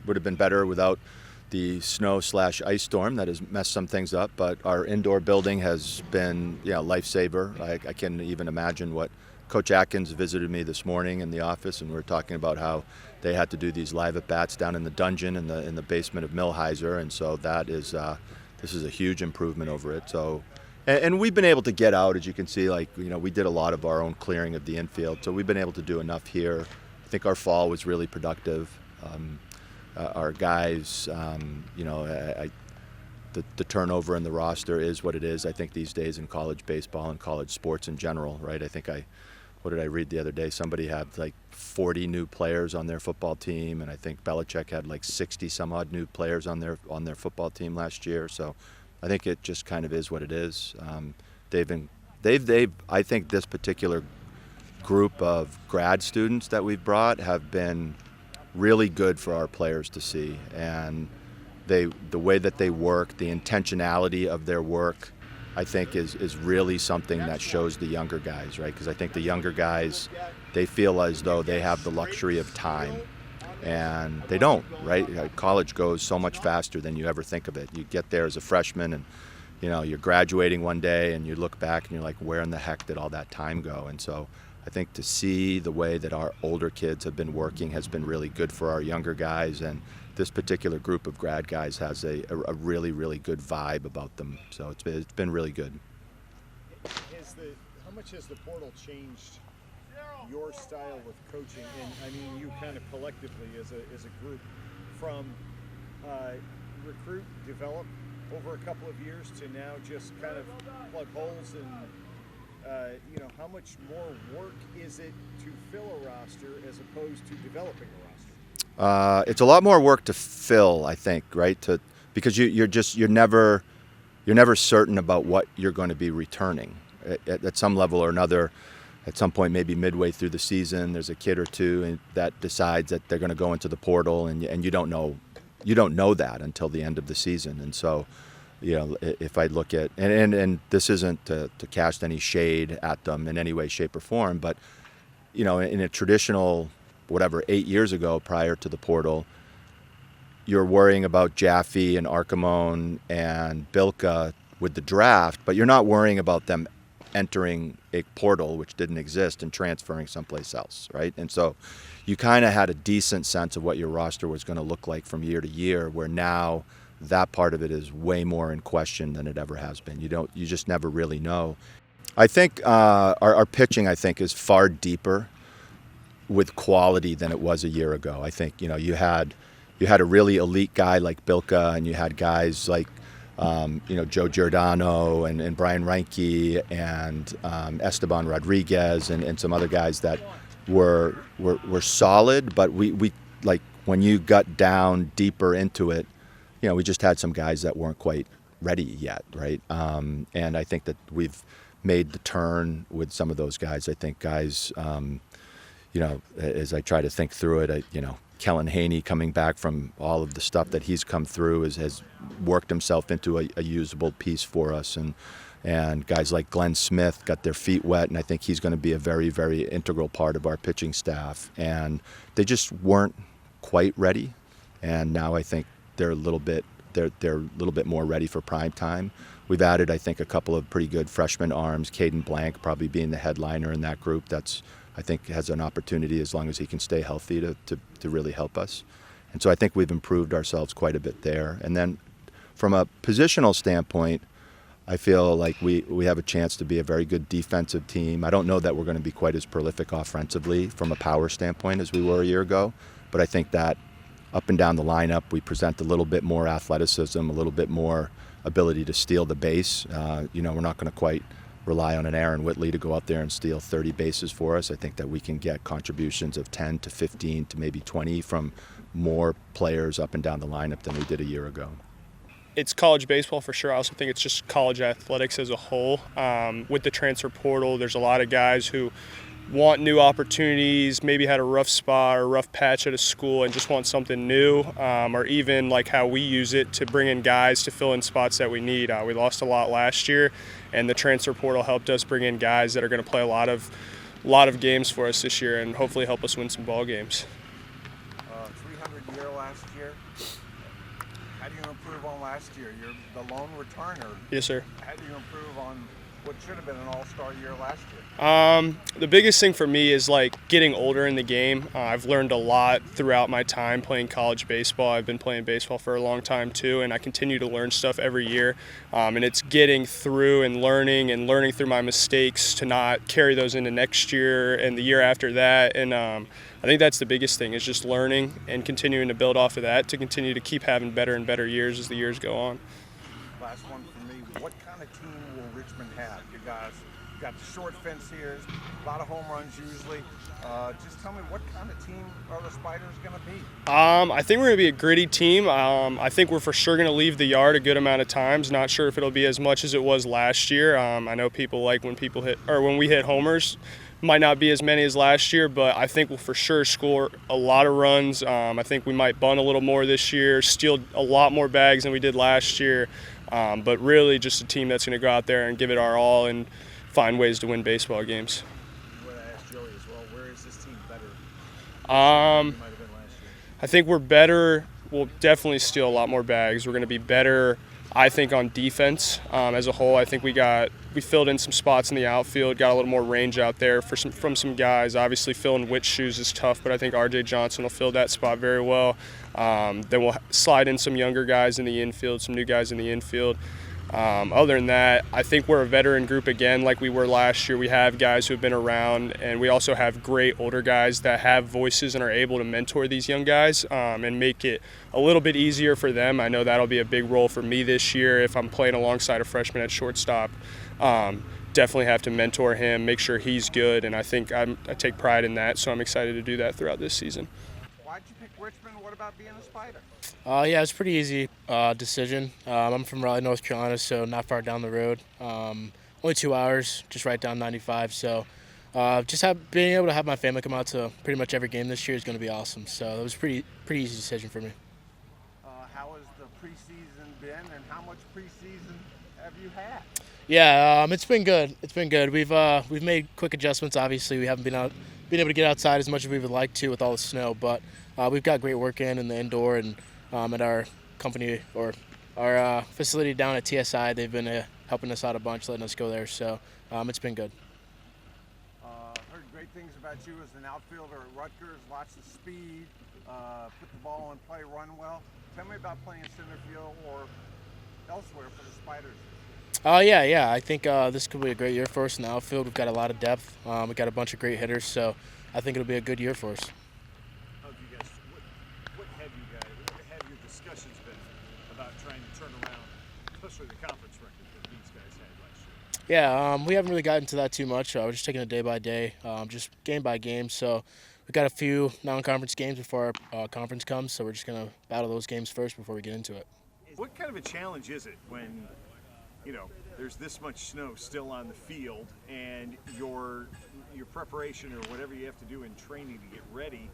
would have been better without the snow/ice storm that has messed some things up. But our indoor building has been, lifesaver. I can't even imagine what Coach Atkins visited me this morning in the office, and we were talking about how they had to do these live at-bats down in the dungeon in the basement of Millheiser, and so that is this is a huge improvement over it. So, and we've been able to get out, as you can see, we did a lot of our own clearing of the infield, so we've been able to do enough here. I think our fall was really productive. Our guys, the turnover in the roster is what it is, I think, these days in college baseball and college sports in general, right? I think what did I read the other day? Somebody had 40 new players on their football team, and I think Belichick had 60 some odd new players on their football team last year. So I think it just kind of is what it is. I think this particular group of grad students that we've brought have been really good for our players to see, and the way that they work, the intentionality of their work, I think is really something that shows the younger guys, right? Because I think the younger guys, they feel as though they have the luxury of time, and they don't, right? College goes so much faster than you ever think of it. You get there as a freshman, and you're graduating one day, and you look back and you're like, where in the heck did all that time go? And so I think to see the way that our older kids have been working has been really good for our younger guys, and this particular group of grad guys has a really, really good vibe about them. So it's been really good. How much has the portal changed your style with coaching, and I mean you kind of collectively as a group, from recruit, develop over a couple of years to now just kind of plug holes and how much more work is it to fill a roster as opposed to developing a roster? It's a lot more work to fill, I think, right? Because you're never certain about what you're going to be returning at some level or another. At some point, maybe midway through the season, there's a kid or two that decides that they're going to go into the portal, and you don't know that until the end of the season. And so, if I look at and this isn't to cast any shade at them in any way, shape, or form, but in a traditional 8 years ago prior to the portal, you're worrying about Jaffe and Archimone and Bilka with the draft, but you're not worrying about them entering a portal which didn't exist and transferring someplace else, right? And so you kind of had a decent sense of what your roster was going to look like from year to year, where now that part of it is way more in question than it ever has been. You just never really know. I think our pitching, I think, is far deeper with quality than it was a year ago. I think you had a really elite guy like Bilka, and you had guys like Joe Giordano and Brian Reinke and Esteban Rodriguez and some other guys that were solid, but we like when you got down deeper into it, we just had some guys that weren't quite ready yet, right? And I think that we've made the turn with some of those guys. I think guys, as I try to think through it, Kellen Haney coming back from all of the stuff that he's come through has worked himself into a usable piece for us, and guys like Glenn Smith got their feet wet, and I think he's going to be a very, very integral part of our pitching staff. And they just weren't quite ready, and now I think they're a little bit more ready for prime time. We've added, I think, a couple of pretty good freshman arms. Caden Blank probably being the headliner in that group. I think has an opportunity, as long as he can stay healthy, to really help us. And so I think we've improved ourselves quite a bit there. And then from a positional standpoint, I feel like we have a chance to be a very good defensive team. I don't know that we're going to be quite as prolific offensively from a power standpoint as we were a year ago, but I think that up and down the lineup, we present a little bit more athleticism, a little bit more ability to steal the base. We're not going to quite rely on an Aaron Whitley to go out there and steal 30 bases for us. I think that we can get contributions of 10 to 15 to maybe 20 from more players up and down the lineup than we did a year ago. It's college baseball for sure. I also think it's just college athletics as a whole. With the transfer portal, there's a lot of guys who want new opportunities, maybe had a rough spot or a rough patch at a school and just want something new, or even like how we use it to bring in guys to fill in spots that we need. We lost a lot last year, and the transfer portal helped us bring in guys that are going to play a lot of games for us this year and hopefully help us win some ball games. 300 year last year. How do you improve on last year? You're the lone returner. Yes, sir. How do you improve on what should have been an all-star year last year? The biggest thing for me is like getting older in the game. I've learned a lot throughout my time playing college baseball. I've been playing baseball for a long time too, and I continue to learn stuff every year. And it's getting through and learning through my mistakes to not carry those into next year and the year after that. And I think that's the biggest thing, is just learning and continuing to build off of that to continue to keep having better and better years as the years go on. Last one for me. What kind of team will Richmond have? You guys got the short fence here, a lot of home runs usually. Just tell me, what kind of team are the Spiders going to be? I think we're going to be a gritty team. I think we're for sure going to leave the yard a good amount of times. Not sure if it'll be as much as it was last year. I know people like when we hit homers. Might not be as many as last year, but I think we'll for sure score a lot of runs. I think we might bunt a little more this year, steal a lot more bags than we did last year. But really just a team that's going to go out there and give it our all and find ways to win baseball games. What I asked Joey as well, where is this team better than Um, you might have been last year? I think we're better. We'll definitely steal a lot more bags. We're going to be better, I think, on defense as a whole. I think we filled in some spots in the outfield, got a little more range out there from some guys. Obviously, filling Witt's shoes is tough, but I think R.J. Johnson will fill that spot very well. Then we'll slide in some younger guys in the infield, some new guys in the infield. Other than that, I think we're a veteran group again like we were last year. We have guys who have been around, and we also have great older guys that have voices and are able to mentor these young guys and make it a little bit easier for them. I know that'll be a big role for me this year if I'm playing alongside a freshman at shortstop. Definitely have to mentor him, make sure he's good, and I think I take pride in that, so I'm excited to do that throughout this season. Why'd you pick Richmond? What about being a Spider? Yeah, it's a pretty easy decision. I'm from Raleigh, North Carolina, so not far down the road. Only 2 hours, just right down 95. So being able to have my family come out to pretty much every game this year is going to be awesome. So it was a pretty easy decision for me. How has the preseason been, and how much preseason have you had? Yeah, it's been good. It's been good. We've made quick adjustments. Obviously, we haven't been able to get outside as much as we would like to with all the snow, but we've got great work in the indoor and at our company or our facility down at TSI. They've been helping us out a bunch, letting us go there. So it's been good. Heard great things about you as an outfielder at Rutgers. Lots of speed, put the ball in play, run well. Tell me about playing center field or elsewhere for the Spiders. Yeah. I think this could be a great year for us in the outfield. We've got a lot of depth. We've got a bunch of great hitters, so I think it'll be a good year for us. How have you guys, what have your discussions been about trying to turn around, especially the conference record that these guys had last year? Yeah, we haven't really gotten to that too much. We're just taking it day by day, just game by game. So we've got a few non-conference games before our conference comes, so we're just going to battle those games first before we get into it. What kind of a challenge is it when, there's this much snow still on the field, and your preparation or whatever you have to do in training to get ready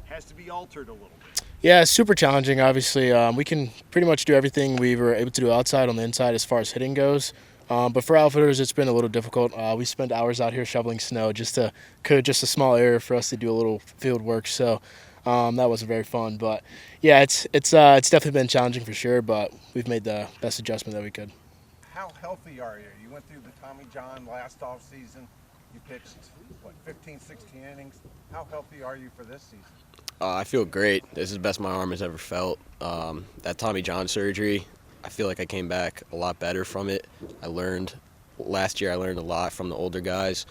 has to be altered a little bit? Yeah, it's super challenging, obviously. We can pretty much do everything we were able to do outside on the inside as far as hitting goes. But for outfitters, it's been a little difficult. We spent hours out here shoveling snow just a small area for us to do a little field work. So that wasn't very fun. But yeah, it's definitely been challenging for sure. But we've made the best adjustment that we could. How healthy are you? You went through the Tommy John last offseason. You pitched, 15, 16 innings. How healthy are you for this season? I feel great. This is the best my arm has ever felt. That Tommy John surgery, I feel like I came back a lot better from it. Last year I learned a lot from the older guys.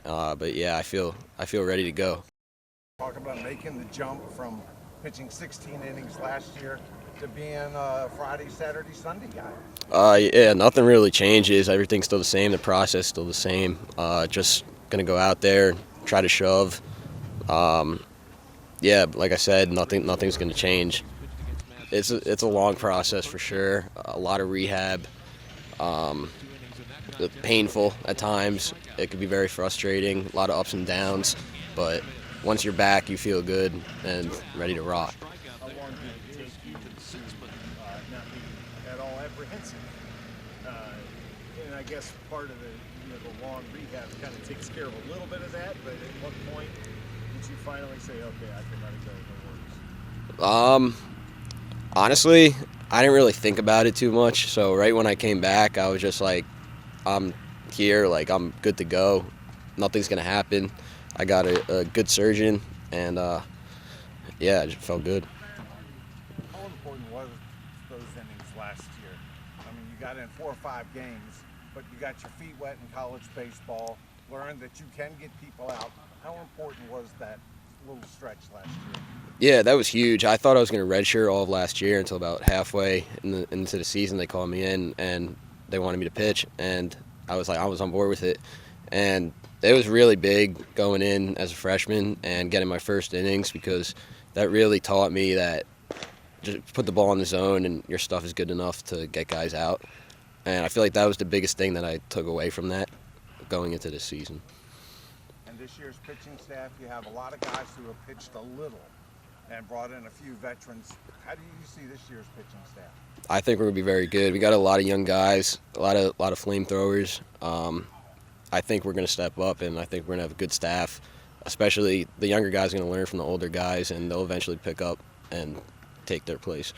But yeah, I feel ready to go. Talk about making the jump from pitching 16 innings last year to being a Friday, Saturday, Sunday guy. Yeah, nothing really changes. Everything's still the same. The process still the same. Just gonna go out there, try to shove. Yeah, like I said, nothing's gonna change. It's a long process for sure. A lot of rehab. Painful at times. It could be very frustrating. A lot of ups and downs, but once you're back, you feel good and ready to rock. How long did it take you to not be at all apprehensive? And I guess part of the long rehab kind of takes care of a little bit of that, but at what point did you finally say, okay, I can let it go, no worries? Honestly, I didn't really think about it too much. So right when I came back, I was just like, I'm here, like I'm good to go. Nothing's gonna happen. I got a good surgeon, and yeah, I just felt good. How important was those innings last year? I mean, you got in 4 or 5 games, but you got your feet wet in college baseball, learned that you can get people out. How important was that little stretch last year? Yeah, that was huge. I thought I was going to redshirt all of last year until about halfway into the season. They called me in and they wanted me to pitch, and I was on board with it. And it was really big going in as a freshman and getting my first innings, because that really taught me that just put the ball in the zone and your stuff is good enough to get guys out. And I feel like that was the biggest thing that I took away from that going into this season. And this year's pitching staff, you have a lot of guys who have pitched a little and brought in a few veterans. How do you see this year's pitching staff? I think we're going to be very good. We got a lot of young guys, a lot of flamethrowers. I think we're going to step up, and I think we're going to have a good staff. Especially the younger guys are going to learn from the older guys, and they'll eventually pick up and take their place.